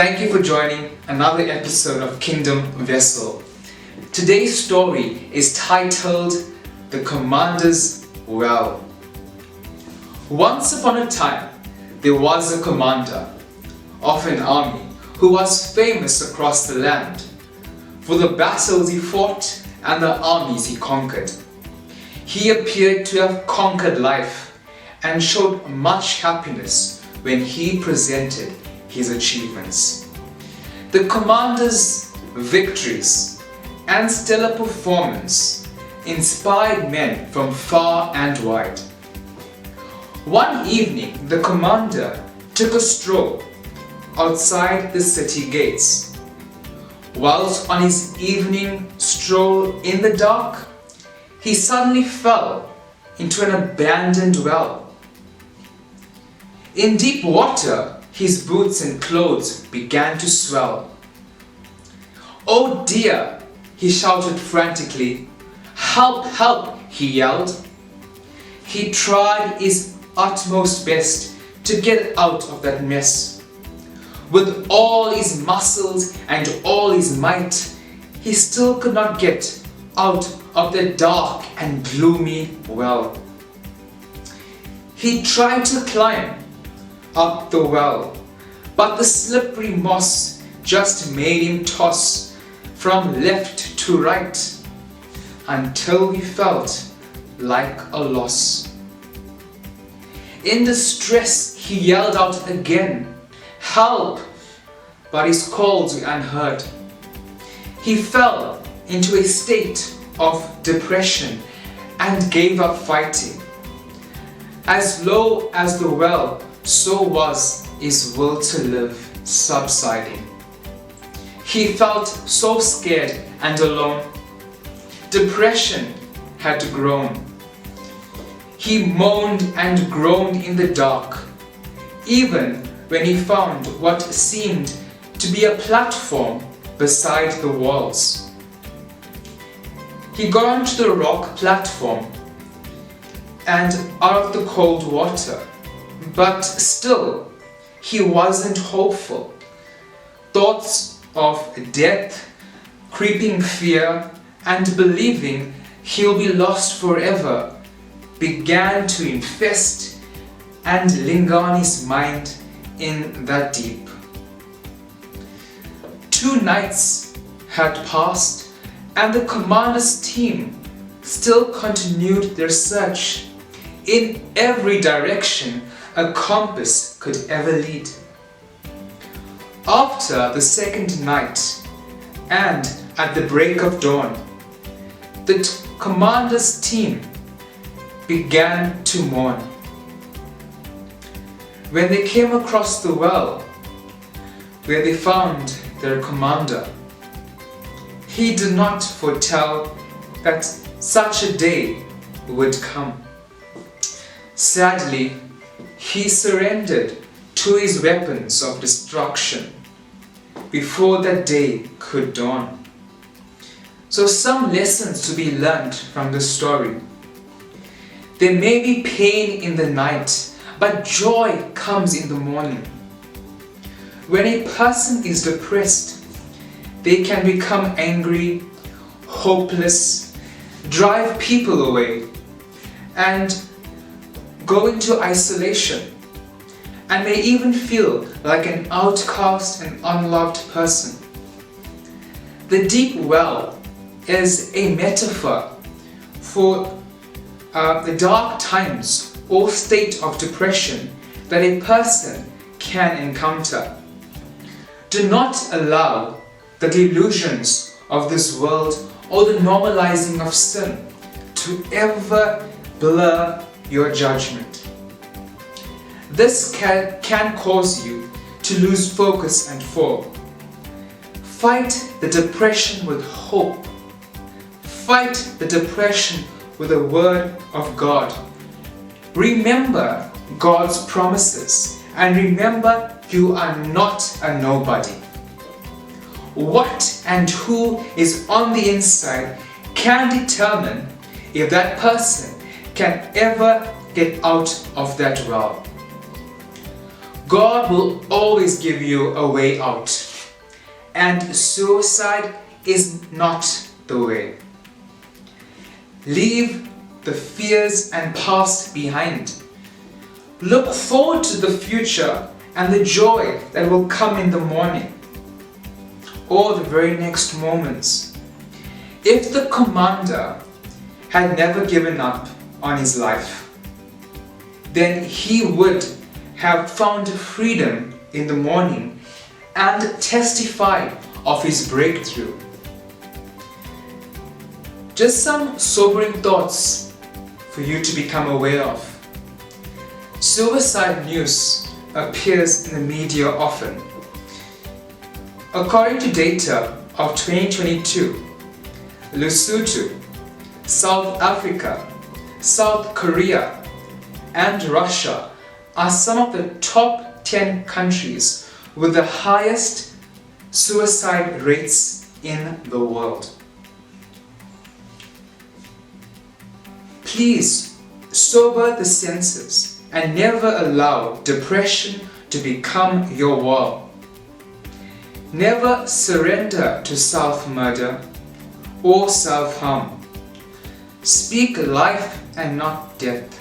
Thank you for joining another episode of Kingdom Vessel. Today's story is titled The Commander's Well. Once upon a time, there was a commander of an army who was famous across the land for the battles he fought and the armies he conquered. He appeared to have conquered life and showed much happiness when he presented his achievements. The commander's victories and stellar performance inspired men from far and wide. One evening, the commander took a stroll outside the city gates. Whilst on his evening stroll in the dark, he suddenly fell into an abandoned well. In deep water, his boots and clothes began to swell. "Oh dear!" he shouted frantically. "Help, help!" he yelled. He tried his utmost best to get out of that mess. With all his muscles and all his might, he still could not get out of the dark and gloomy well. He tried to climb up the well, but the slippery moss just made him toss from left to right until he felt like a loss. In distress, he yelled out again, "Help!" but his calls were unheard. He fell into a state of depression and gave up fighting. As low as the well, so was his will to live subsiding. He felt so scared and alone. Depression had grown. He moaned and groaned in the dark, even when he found what seemed to be a platform beside the walls. He got onto the rock platform and out of the cold water, but still he wasn't hopeful. Thoughts of death, creeping fear, and believing he'll be lost forever began to infest and linger on his mind in that deep. 2 nights had passed and the commander's team still continued their search in every direction a compass could ever lead. After the second night and at the break of dawn, the commander's team began to mourn. When they came across the well where they found their commander, he did not foretell that such a day would come. Sadly, he surrendered to his weapons of destruction before that day could dawn. So some lessons to be learned from this story. There may be pain in the night, but joy comes in the morning. When a person is depressed, they can become angry, hopeless, drive people away, and go into isolation, and may even feel like an outcast and unloved person. The deep well is a metaphor for the dark times or state of depression that a person can encounter. Do not allow the delusions of this world or the normalizing of sin to ever blur your judgment. This can cause you to lose focus and fall. Fight the depression with hope. Fight the depression with the Word of God. Remember God's promises and remember you are not a nobody. What and who is on the inside can determine if that person can ever get out of that well. God will always give you a way out, and suicide is not the way. Leave the fears and past behind. Look forward to the future and the joy that will come in the morning or the very next moments. If the commander had never given up on his life, then he would have found freedom in the morning and testified of his breakthrough. Just some sobering thoughts for you to become aware of. Suicide news appears in the media often. According to data of 2022, Lesotho, South Africa, South Korea, and Russia are some of the top 10 countries with the highest suicide rates in the world. Please sober the senses and never allow depression to become your wall. Never surrender to self-murder or self-harm. Speak life and not death.